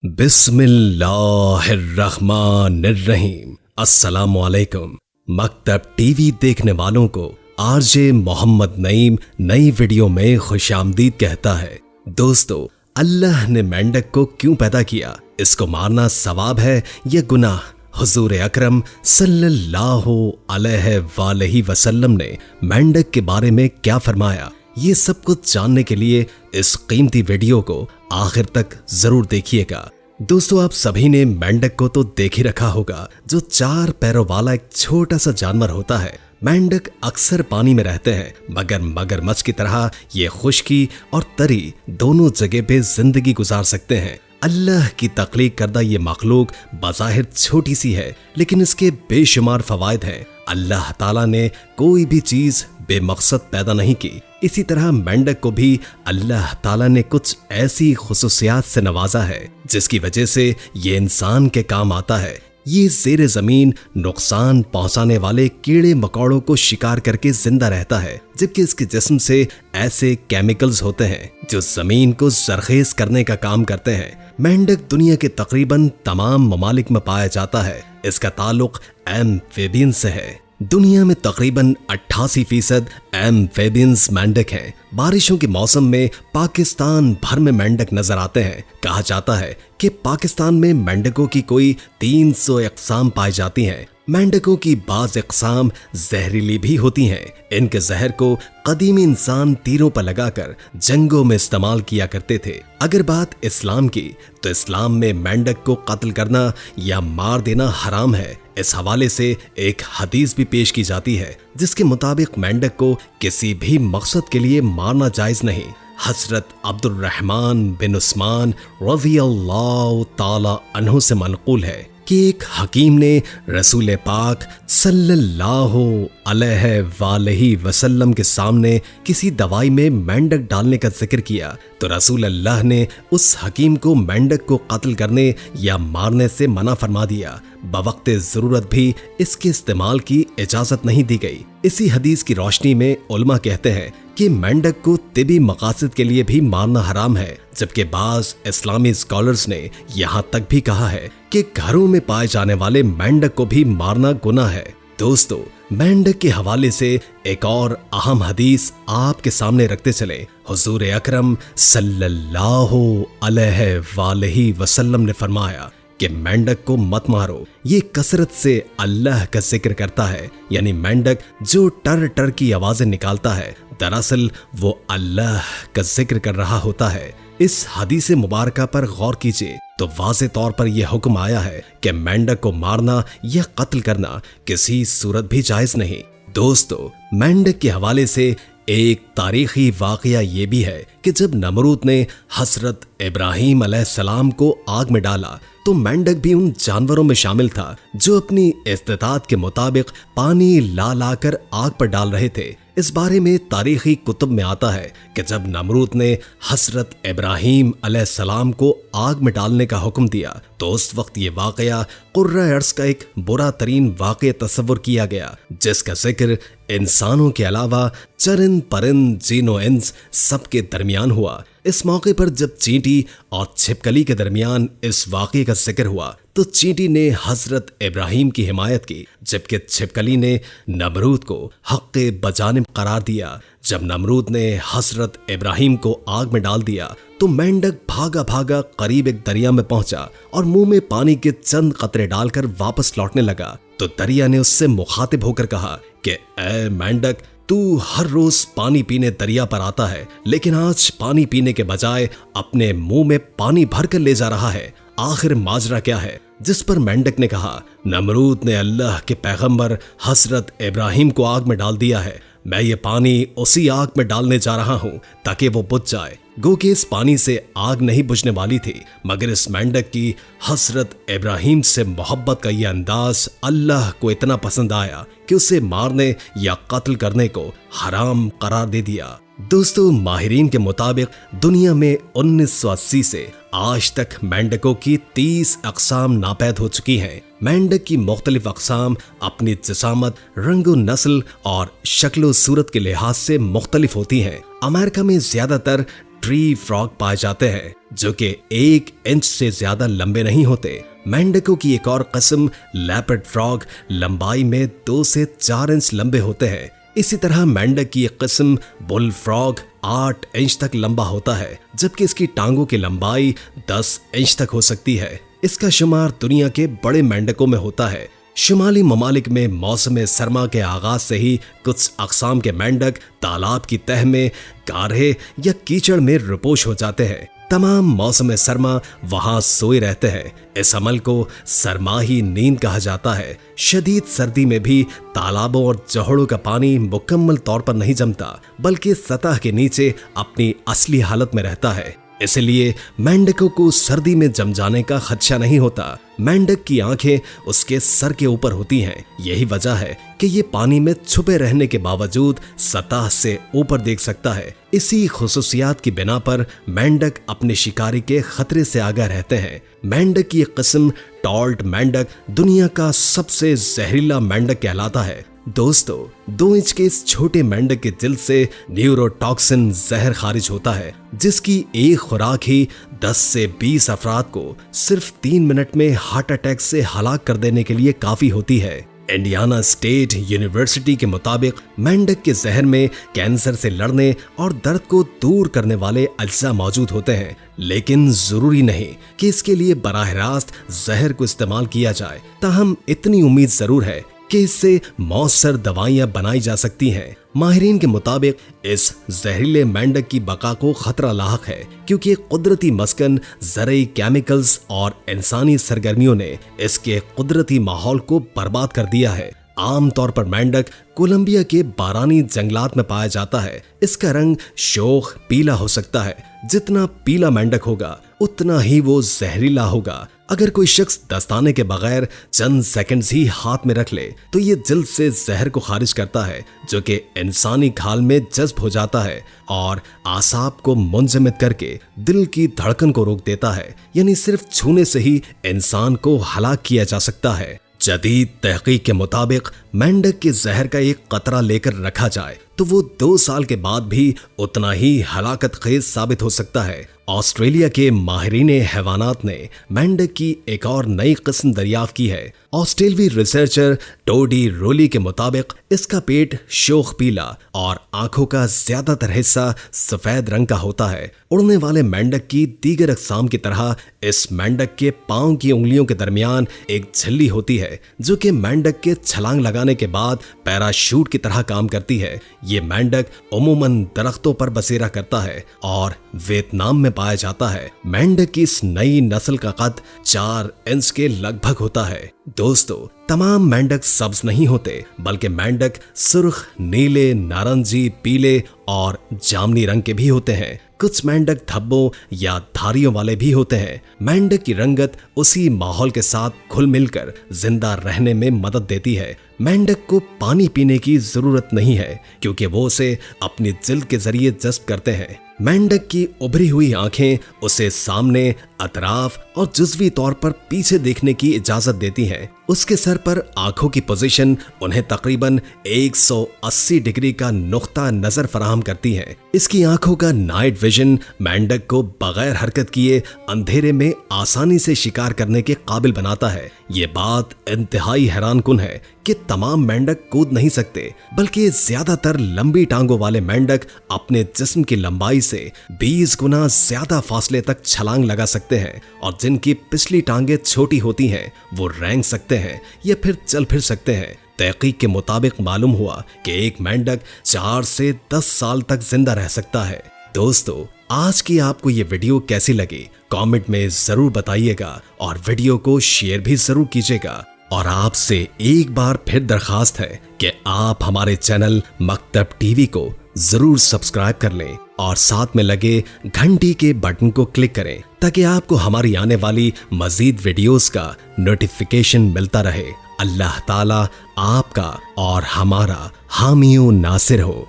बिस्मिल्लाहिर्रहमानिर्रहीम। अस्सलामुअलैकुम। मकतब टीवी देखने वालों को आरजे मोहम्मद नईम नई वीडियो में खुशामदीद कहता है। दोस्तों, अल्लाह ने मेंढक को क्यों पैदा किया? इसको मारना सवाब है या गुनाह? हुजूर अकरम सल्लल्लाहु अलैहि वसल्लम ने मेंढक के बारे में क्या फरमाया, ये सब कुछ जानने के लिए इस कीमती वीडियो को आखिर तक जरूर देखिएगा। दोस्तों, आप सभी ने मेंढक को तो देख ही रखा होगा, जो 4 पैरों वाला एक छोटा सा जानवर होता है। मेंढक अक्सर पानी में रहते हैं, मगर मगरमच्छ की तरह ये खुश्की और तरी दोनों जगह पे जिंदगी गुजार सकते हैं। अल्लाह की तख्लीक करदा ये मखलूक बज़ाहिर छोटी सी है, लेकिन इसके बेशुमार फवायद हैं। अल्लाह ताला ने कोई भी चीज बेमकसद पैदा नहीं की। इसी तरह मेंढक को भी अल्लाह ताला ने कुछ ऐसी खुसूसियात से नवाजा है जिसकी वजह से ये इंसान के काम आता है। ये ज़ेरे ज़मीन नुकसान पहुंचाने वाले कीड़े मकोड़ों को शिकार करके जिंदा रहता है, जबकि इसके जिस्म से ऐसे केमिकल्स होते हैं जो जमीन को जरखेज करने का काम करते हैं। मेंढक दुनिया के तकरीबन तमाम ममालिक में पाया जाता है। इसका ताल्लुक एम्फिबियंस से है। दुनिया में तकरीबन 88% एम्फिबियंस मेंढक हैं। बारिशों के मौसम में पाकिस्तान भर में मेंढक नजर आते हैं। कहा जाता है कि पाकिस्तान में मेंढकों की कोई 300 अक़साम पाई जाती हैं। मेंढकों की बाज़ अक़साम जहरीली भी होती हैं। इनके जहर को कदीमी इंसान तीरों पर लगाकर जंगों में इस्तेमाल किया करते थे। अगर बात इस्लाम की, तो इस्लाम में मेंढक को कत्ल करना या मार देना हराम है। इस हवाले से एक हदीस भी पेश की जाती है जिसके मुताबिक मेंढक को किसी भी मकसद के लिए मारना जायज नहीं। हजरत अब्दुर्रहमान बिन उस्मान रज़ियल्लाहु ताला अन्हु से मनक़ूल है कि एक हकीम ने रसूल पाक सल्लल्लाहु अलैहि वसल्लम के सामने किसी दवाई में मेंढक डालने का जिक्र किया, तो रसूल अल्लाह ने उस हकीम को मेंढक को कत्ल करने या मारने से मना फरमा दिया। बवक्ते ज़रूरत भी इसके इस्तेमाल की इजाज़त नहीं दी गई। इसी हदीस की रोशनी में उलमा कहते हैं कि मेंढक को तिबी मकासद के लिए भी मारना हराम है, जबकि बाज़ इस्लामी स्कॉलर्स ने यहाँ तक भी कहा है कि घरों में पाए जाने वाले मेंढक को भी मारना गुनाह है। दोस्तों, मेंढक के हवाले से एक और अहम हदीस आपके सामने रखते चले। हुजूर अकरम सल्लल्लाहु अलैहि वसल्लम ने फरमाया कि मेंढक को मत मारो, ये कसरत से अल्लाह का जिक्र करता है। यानी मेंढक जो टर टर की आवाजें निकालता है, दरअसल वो अल्लाह का जिक्र कर रहा होता है। इस हदीस मुबारका पर गौर कीजिए तो वाज़े तौर पर यह हुक्म आया है कि मेंढक को मारना या कत्ल करना किसी सूरत भी जायज नहीं। दोस्तों, मेंढक के हवाले से एक तारीखी वाकया ये भी है कि जब नमरूद ने हजरत इब्राहीम अलैहिस्सलाम को आग में डाला, तो मेंढक भी उन जानवरों में शामिल था जो अपनी इस्तिताअत के मुताबिक पानी ला ला कर आग पर डाल रहे थे। इस बारे में तारीखी कुतुब में आता है कि जब नमरूद ने हजरत इब्राहीम अलैहिस्सलाम को आग में डालने का हुक्म दिया, तो उस वक्त ये वाकया कुर्रा अर्ज़ का एक बुरा तरीन वाकया तस्वुर किया गया, जिसका जिक्र इंसानों के अलावा चरिंद परिंद जीनो इंस सबके दरमियान हुआ। इस मौके पर जब चींटी और छिपकली के दरमियान इस वाक़े का जिक्र हुआ, तो चींटी ने हजरत इब्राहीम की हिमायत की, जबकि छिपकली ने नमरूद को हक़ बजानिब करार दिया। जब नमरूद ने हजरत इब्राहीम को आग में डाल दिया, तो मेंढक भागा भागा करीब एक दरिया में पहुंचा और मुंह में पानी के चंद कतरे डालकर वापस लौटने लगा। तो दरिया ने उससे मुखातिब होकर कहा कि ए मेंढक, तू हर रोज पानी पीने दरिया पर आता है, लेकिन आज पानी पीने के बजाय अपने मुंह में पानी भर कर ले जा रहा है। आखिर माजरा क्या है? जिस पर मेंढक ने कहा, नमरूद ने अल्लाह के पैगंबर हजरत इब्राहीम को आग में डाल दिया है। मैं ये पानी उसी आग में डालने जा रहा हूँ ताकि वो बुझ जाए। गो कि इस पानी से आग नहीं बुझने वाली थी, मगर इस मेंढक की हजरत इब्राहीम से मोहब्बत का यह अंदाज अल्लाह को इतना पसंद आया कि उसे मारने या कत्ल करने को हराम करार दे दिया। दोस्तों, माहिरीन के मुताबिक दुनिया में 1980 से आज तक मेंढकों की 30 अक़साम नापैद हो चुकी हैं। मेंढक की मुख्तलिफ अक़साम अपनी जिसामत, रंग नस्ल और शक्ल सूरत के लिहाज से मुख्तलिफ होती हैं। अमेरिका में ज्यादातर ट्री फ्रॉग पाए जाते हैं जो कि 1 इंच से ज्यादा लंबे नहीं होते। मेंढकों की एक और किस्म लेपर्ड फ्रॉग लंबाई में 2 से 4 इंच लंबे होते हैं। इसी तरह मेंढक की एक किस्म बुल फ्रॉग 8 इंच तक लंबा होता है, जबकि इसकी टांगों की लंबाई 10 इंच तक हो सकती है। इसका शुमार दुनिया के बड़े मेंढकों में होता है। शुमाली ममालिक में मौसम सरमा के आगाज से ही कुछ अक़साम के मेंढक तालाब की तह में गाढ़े या कीचड़ में रुपोश हो जाते हैं। तमाम मौसम सरमा वहां सोए रहते हैं। इस अमल को सरमाही नींद कहा जाता है। शदीद सर्दी में भी तालाबों और जहड़ों का पानी मुकम्मल तौर पर नहीं जमता, बल्कि सतह के नीचे अपनी असली हालत में रहता है। इसलिए मेंढकों को सर्दी में जम जाने का खदशा नहीं होता। मेंढक की आंखें उसके सर के ऊपर होती हैं। यही वजह है कि ये पानी में छुपे रहने के बावजूद सतह से ऊपर देख सकता है। इसी खुसूसियात की बिना पर मेंढक अपने शिकारी के खतरे से आगाह रहते हैं। मेंढक की एक किस्म टॉल्ट मेंढक दुनिया का सबसे जहरीला मेंढक कहलाता है। दोस्तों, 2 इंच के इस छोटे मेंढक के जिल्द से न्यूरोटॉक्सिन जहर खारिज होता है, जिसकी एक खुराक ही 10 से 20 अफराद को सिर्फ 3 मिनट में हार्ट अटैक से हलाक कर देने के लिए काफी होती है। इंडियाना स्टेट यूनिवर्सिटी के मुताबिक मेंढक के जहर में कैंसर से लड़ने और दर्द को दूर करने वाले अज्जा मौजूद होते हैं, लेकिन जरूरी नहीं कि इसके लिए बराह रास्त जहर को इस्तेमाल किया जाए। ताहम इतनी उम्मीद जरूर है कि इससे मौसर दवाइयां बनाई जा सकती हैं। माहिरीन के मुताबिक इस जहरीले मेंढक की बका को खतरा लाहक है, क्योंकि कुदरती मस्कन, ज़रई केमिकल्स और इंसानी सरगर्मियों ने इसके कुदरती माहौल को बर्बाद कर दिया है। आम तौर पर मेंढक कोलंबिया के बारानी जंगलात में पाया जाता है। इसका रंग शोख पीला हो सकता है। जितना पीला मेंढक होगा उतना ही वो जहरीला होगा। अगर कोई शख्स दस्ताने के बगैर चंद सेकंड्स ही हाथ में रख ले तो ये जिल्द से जहर को खारिज करता है, जो कि इंसानी खाल में जज्ब हो जाता है और आसाब को मुंजमद करके दिल की धड़कन को रोक देता है। यानी सिर्फ छूने से ही इंसान को हलाक किया जा सकता है। जदीद तहकीक के मुताबिक मेंढक के जहर का एक कतरा लेकर रखा जाए तो वो 2 साल के बाद भी उतना ही हलाकत खेज साबित हो सकता है। ऑस्ट्रेलिया के माहिरीन हैवानात ने मेंढक की एक और नई किस्म दरियाफ्त की है। ऑस्ट्रेलवी रिसर्चर टोडी रोली के मुताबिक इसका पेट शोख पीला और आंखों का ज्यादातर हिस्सा सफेद रंग का होता है। उड़ने वाले मेंढक की दीगर अक़साम की तरह इस मेंढक के पांव की उंगलियों के दरमियान एक झिल्ली होती है, जो कि मेंढक के छलांग लगाने के बाद पैराशूट की तरह काम करती है। ये मेंढक उमूमन दरख्तों पर बसेरा करता है और वियतनाम में पाया जाता है। मेंढक की इस नई नस्ल का कद 4 इंच के लगभग होता है। दोस्तों, तमाम मेंढक सब्ज नहीं होते, बल्कि मेंढक सुर्ख, नीले, नारंगी, पीले और जामनी रंग के भी होते हैं। कुछ मेंढक धब्बों या धारियों वाले भी होते हैं। मेंढक की रंगत उसी माहौल के साथ घुल मिलकर जिंदा रहने में मदद देती है। मेंढक को पानी पीने की जरूरत नहीं है, क्योंकि वो उसे अपनी जिल्द के जरिए जज्ब करते हैं। मेंढक की उभरी हुई आंखें उसे सामने, अतराफ और जुज़वी तौर पर पीछे देखने की इजाजत देती हैं। उसके सर पर आंखों की पोजीशन उन्हें तकरीबन 180 डिग्री का नुक्ता नजर फराहम करती है। इसकी आंखों का नाइट विजन मेंढक को बगैर हरकत किए अंधेरे में आसानी से शिकार करने के काबिल बनाता है। ये बात इंतहाई हैरानकुन है कि तमाम मेंढक कूद नहीं सकते, बल्कि ज्यादातर लंबी टांगों वाले मेंढक अपने जिस्म की लंबाई से 20 गुना ज्यादा फासले तक छलांग लगा सकते हैं, और जिनकी पिछली टांगें छोटी होती हैं वो रेंग सकते हैं या फिर चल फिर सकते हैं। तहकीक के मुताबिक मालूम हुआ कि एक मेंढक 4 से 10 साल तक जिंदा रह सकता है। दोस्तों, आज की आपको ये वीडियो कैसी लगी कमेंट में जरूर बताइएगा और वीडियो को शेयर भी जरूर कीजिएगा। और आपसे एक बार फिर दरखास्त है कि आप हमारे चैनल मकतब टीवी को जरूर सब्सक्राइब कर लें और साथ में लगे घंटी के बटन को क्लिक करें, ताकि आपको हमारी आने वाली मजीद वीडियोस का नोटिफिकेशन मिलता रहे। अल्लाह ताला आपका और हमारा हामी व नासिर हो।